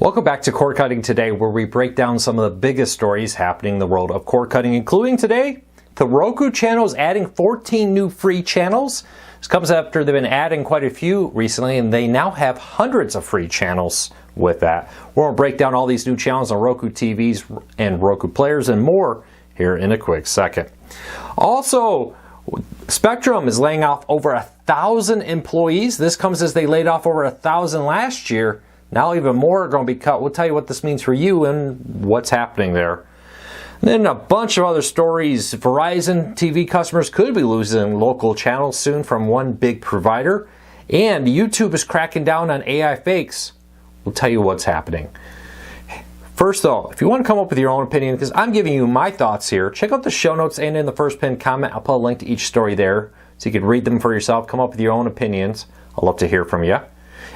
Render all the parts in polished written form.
Welcome back to Cord Cutting Today, where we break down some of the biggest stories happening in the world of cord cutting, including today, the Roku channel is adding 14 new free channels. This comes after they've been adding quite a few recently, and they now have hundreds of free channels with that. We're going to break down all these new channels on Roku TVs and Roku Players and more here in a quick second. Also, Spectrum is laying off over 1,000 employees. This comes as they laid off over 1,000 last year. Now even more are going to be cut. We'll tell you what this means for you and what's happening there. And then a bunch of other stories. Verizon TV customers could be losing local channels soon from one big provider. And YouTube is cracking down on AI fakes. We'll tell you what's happening. First though, if you want to come up with your own opinion, because I'm giving you my thoughts here, check out the show notes and in the first pinned comment. I'll put a link to each story there so you can read them for yourself, come up with your own opinions. I'd love to hear from you.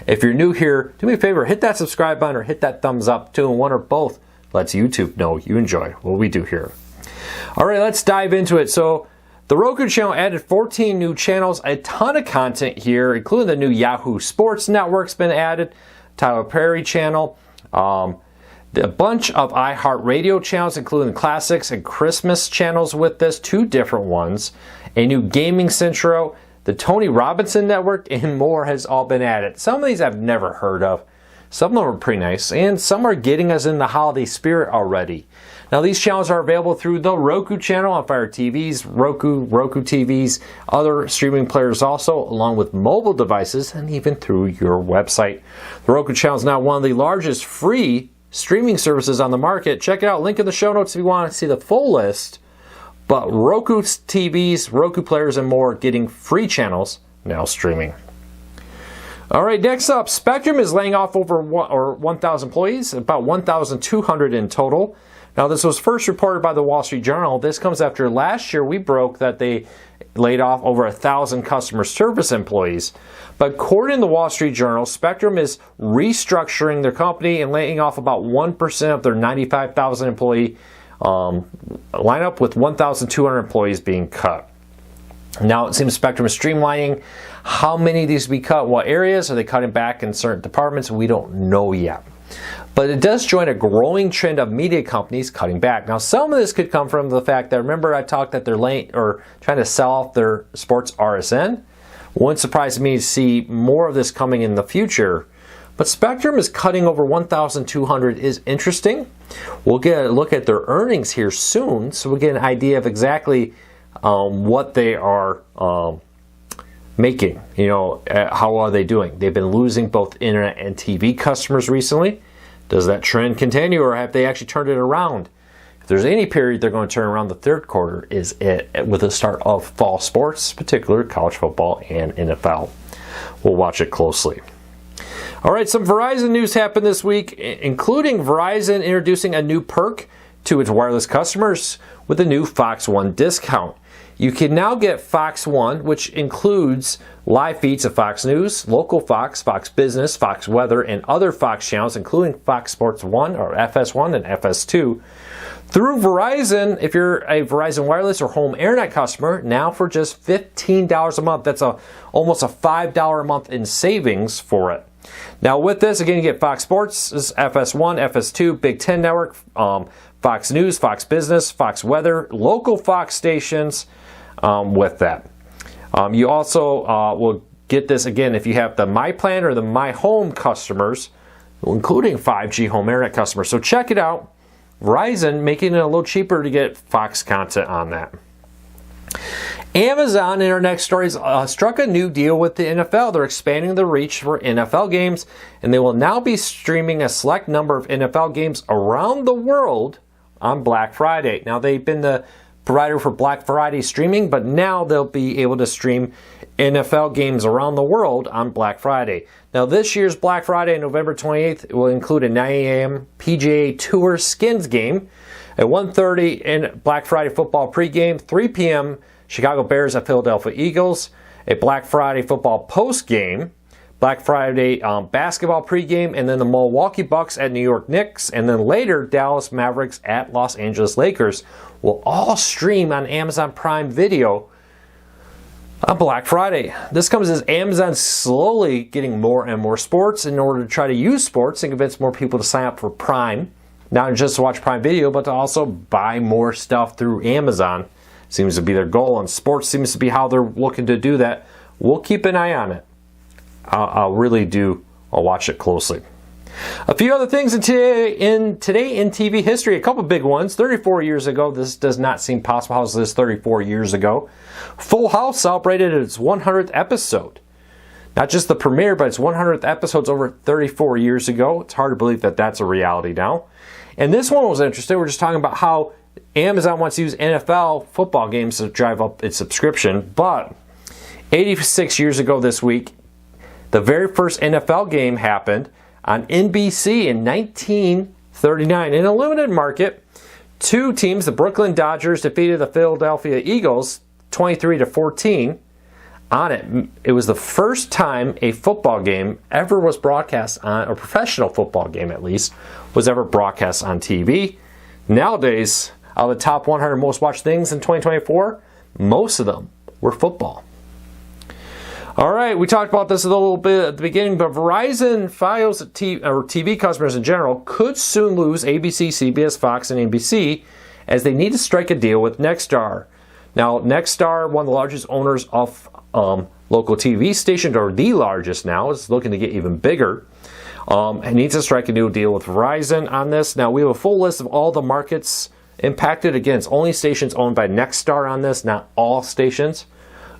If you're new here, do me a favor, hit that subscribe button or hit that thumbs up, two and one or both. Lets YouTube know you enjoy what we do here. All right, let's dive into it. So the Roku channel added 14 new channels, a ton of content here, including the new Yahoo Sports Network's been added, Tyler Perry channel, a bunch of iHeartRadio channels, including classics and Christmas channels with this, two different ones, a new Gaming Central, the Tony Robinson Network, and more has all been added. Some of these I've never heard of. Some of them are pretty nice, and some are getting us in the holiday spirit already. Now these channels are available through the Roku channel on Fire TVs, Roku TVs, other streaming players also, along with mobile devices, and even through your website. The Roku channel is now one of the largest free streaming services on the market. Check it out, link in the show notes if you want to see the full list. But Roku TVs, Roku Players, and more getting free channels now streaming. All right, next up, Spectrum is laying off over 1,000 employees, about 1,200 in total. Now, this was first reported by the Wall Street Journal. This comes after last year we broke that they laid off over 1,000 customer service employees. But according to the Wall Street Journal, Spectrum is restructuring their company and laying off about 1% of their 95,000 employee lineup, with 1,200 employees being cut. Now it seems Spectrum is streamlining how many of these will be cut, what areas, are they cutting back in certain departments? We don't know yet. But it does join a growing trend of media companies cutting back. Now some of this could come from the fact that, remember I talked that they're trying to sell off their sports RSN. Wouldn't surprise me to see more of this coming in the future. But Spectrum is cutting over 1,200 is interesting. We'll get a look at their earnings here soon, so we'll get an idea of exactly what they are making. You know, how are they doing? They've been losing both internet and TV customers recently. Does that trend continue, or have they actually turned it around? If there's any period they're going to turn around, the third quarter is it, with the start of fall sports, particularly college football and NFL. We'll watch it closely. All right, some Verizon news happened this week, including Verizon introducing a new perk to its wireless customers with a new Fox One discount. You can now get Fox One, which includes live feeds of Fox News, local Fox, Fox Business, Fox Weather, and other Fox channels, including Fox Sports 1 or FS1 and FS2. Through Verizon, if you're a Verizon Wireless or home internet customer, now for just $15 a month. That's almost a $5 a month in savings for it. Now with this, again, you get Fox Sports, FS1, FS2, Big Ten Network, Fox News, Fox Business, Fox Weather, local Fox stations with that. You also will get this, again, if you have the My Plan or the My Home customers, including 5G home internet customers. So check it out. Verizon making it a little cheaper to get Fox content on that. Amazon, in our next story, struck a new deal with the NFL. They're expanding the reach for NFL games, and they will now be streaming a select number of NFL games around the world on Black Friday. Now, they've been the provider for Black Friday streaming, but now they'll be able to stream NFL games around the world on Black Friday. Now, this year's Black Friday, November 28th, will include a 9 a.m. PGA Tour Skins game, at 1:30 in Black Friday football pregame, 3 p.m. Chicago Bears at Philadelphia Eagles, a Black Friday football postgame, Black Friday basketball pregame, and then the Milwaukee Bucks at New York Knicks, and then later Dallas Mavericks at Los Angeles Lakers will all stream on Amazon Prime Video On Black Friday, this comes as Amazon slowly getting more and more sports in order to try to use sports and convince more people to sign up for Prime. Not just to watch Prime Video, but to also buy more stuff through Amazon. Seems to be their goal, and sports seems to be how they're looking to do that. We'll keep an eye on it. I'll watch it closely. A few other things today in TV history, a couple big ones. 34 years ago, this does not seem possible. How was this 34 years ago? Full House celebrated its 100th episode. Not just the premiere, but its 100th episodes over 34 years ago. It's hard to believe that that's a reality now. And this one was interesting. We're just talking about how Amazon wants to use NFL football games to drive up its subscription. But 86 years ago this week, the very first NFL game happened on NBC in 1939. In a limited market, two teams, the Brooklyn Dodgers defeated the Philadelphia Eagles 23-14. On it, it was the first time a football game ever was broadcast on, a professional football game at least, was ever broadcast on TV. Nowadays, out of the top 100 most watched things in 2024, most of them were football. All right, we talked about this a little bit at the beginning, but Verizon Fios TV customers in general could soon lose ABC, CBS, Fox, and NBC as they need to strike a deal with Nexstar. Now, Nexstar, one of the largest owners of local TV stations, or the largest now, is looking to get even bigger. And needs to strike a new deal with Verizon on this. Now, we have a full list of all the markets impacted. Again, it's only stations owned by Nexstar on this, not all stations.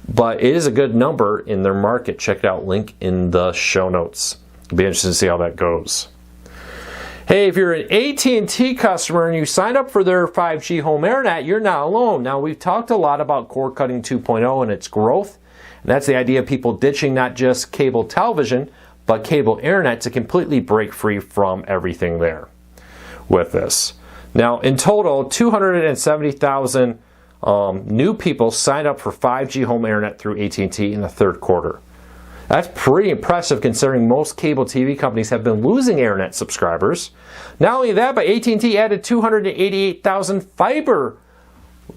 But it is a good number in their market. Check it out, link in the show notes. It'll be interesting to see how that goes. Hey, if you're an AT&T customer and you signed up for their 5G home internet, you're not alone. Now, we've talked a lot about cord cutting 2.0 and its growth. And that's the idea of people ditching not just cable television, but cable internet to completely break free from everything there with this. Now, in total, 270,000 new people signed up for 5G home internet through AT&T in the third quarter. That's pretty impressive considering most cable TV companies have been losing internet subscribers. Not only that, but AT&T added 288,000 fiber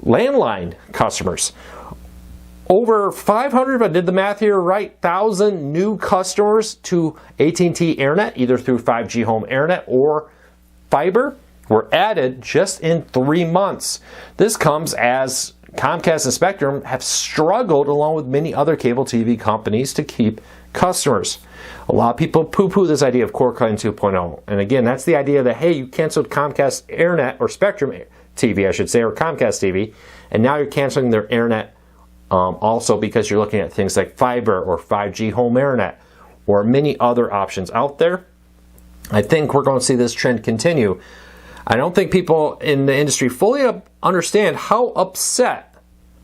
landline customers. Over 500, if I did the math here right, 1,000 new customers to AT&T internet, either through 5G home internet or fiber, were added just in 3 months. This comes as Comcast and Spectrum have struggled, along with many other cable TV companies, to keep customers. A lot of people poo-poo this idea of cord cutting 2.0. And again, that's the idea that, hey, you canceled Comcast Internet, or Spectrum TV, I should say, or Comcast TV, and now you're canceling their internet also because you're looking at things like fiber or 5G home internet or many other options out there. I think we're going to see this trend continue. I don't think people in the industry fully understand how upset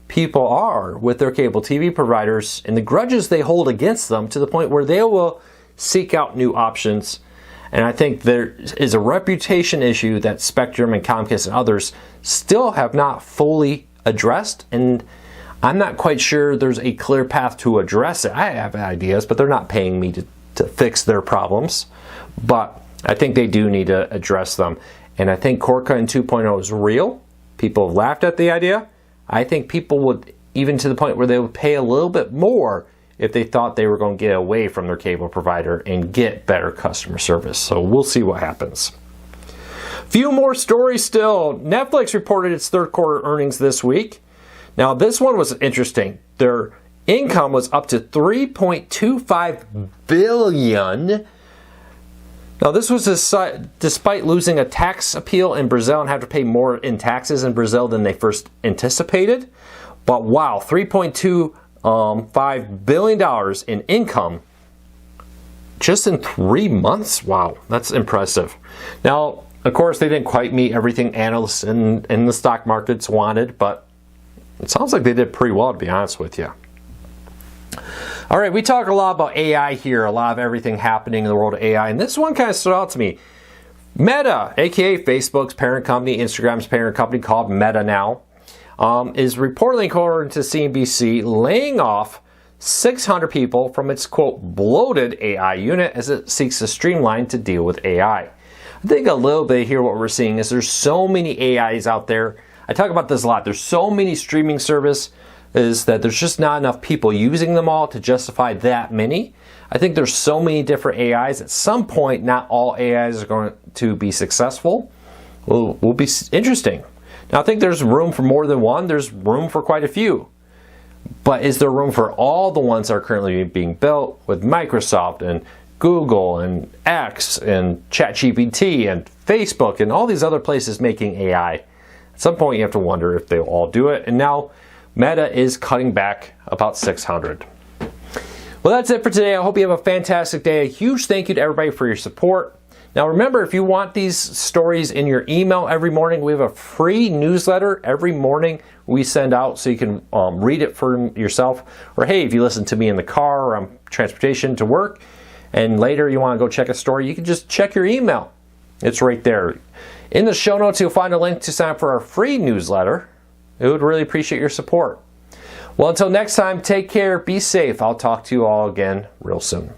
people are with their cable TV providers and the grudges they hold against them, to the point where they will seek out new options. And I think there is a reputation issue that Spectrum and Comcast and others still have not fully addressed, and I'm not quite sure there's a clear path to address it. I have ideas, but they're not paying me to fix their problems. But I think they do need to address them. And I think cord cutting 2.0 is real. People have laughed at the idea. I think people would, even to the point where they would pay a little bit more if they thought they were going to get away from their cable provider and get better customer service. So we'll see what happens. Few more stories still. Netflix reported its third quarter earnings this week. Now, this one was interesting. Their income was up to $3.25 billion. Now, this was despite losing a tax appeal in Brazil and having to pay more in taxes in Brazil than they first anticipated. But wow, $3.25 billion in income just in 3 months. Wow, that's impressive. Now, of course, they didn't quite meet everything analysts in the stock markets wanted, but it sounds like they did pretty well, to be honest with you. All right, we talk a lot about AI here, a lot of everything happening in the world of AI, and this one kind of stood out to me. Meta, aka Facebook's parent company, Instagram's parent company, called Meta now, is reportedly, according to CNBC, laying off 600 people from its, quote, bloated AI unit as it seeks to streamline to deal with AI. I think a little bit here what we're seeing is there's so many AIs out there. I talk about this a lot. There's so many streaming services is that there's just not enough people using them all to justify that many. I think there's so many different AIs. At some point, not all AIs are going to be successful. Will be interesting. Now, I think there's room for more than one. There's room for quite a few. But is there room for all the ones that are currently being built with Microsoft and Google and X and ChatGPT and Facebook and all these other places making AI? At some point, you have to wonder if they'll all do it. And now, Meta is cutting back about 600. Well, that's it for today. I hope you have a fantastic day. A huge thank you to everybody for your support. Now, remember, if you want these stories in your email every morning, we have a free newsletter every morning we send out so you can read it for yourself. Or, hey, if you listen to me in the car or on transportation to work, and later you want to go check a story, you can just check your email. It's right there. In the show notes, you'll find a link to sign up for our free newsletter. We would really appreciate your support. Well, until next time, take care, be safe. I'll talk to you all again real soon.